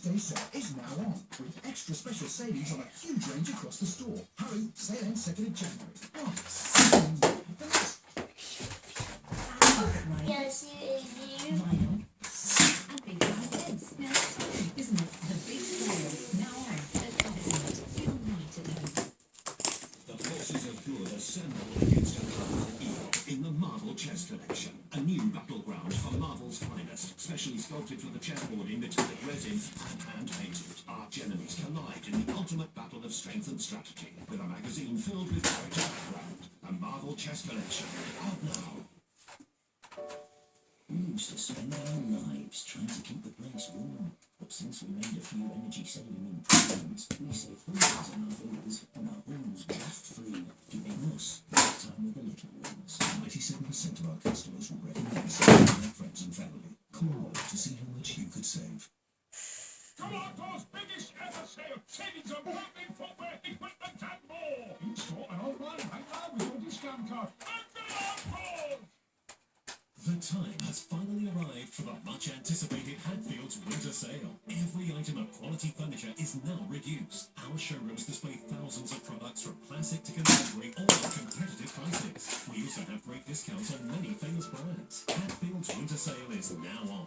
birthday sale is now on, with extra special savings on a huge range across the store. Hurry, sale ends 2nd of January. Oh, Yes, you. Vinyl. And big round beds. Now that's right, isn't it? The big sale. Now on at Ultimate. Feel right at home. The forces of good assemble against a powerful evil in the Marvel Chess Collection. A new battleground for Marvel's finest, specially sculpted for the chessboard in metallic resin and hand-painted. Arch enemies collide in the ultimate battle of strength and strategy, with a magazine filled with character background. A Marvel Chess Collection, out now. We used to spend our lives trying to keep the place warm. But since we made a few energy-saving improvements, we save hundreds on our bills, and our homes draft-free, giving us more time with the little ones. 97% of our customers will recommend saving their friends and family. Call to see how much you could save. Toronto's biggest ever sale. Savings on clothing, footwear, equipment, and more. In-store and online right now with your discount card. The time has finally arrived for the much-anticipated Hatfield's winter sale. Every item of quality furniture is now reduced. Our showrooms display thousands of products from classic to contemporary, all at competitive prices. We also have great discounts on many famous brands. Hatfield's winter sale is now on.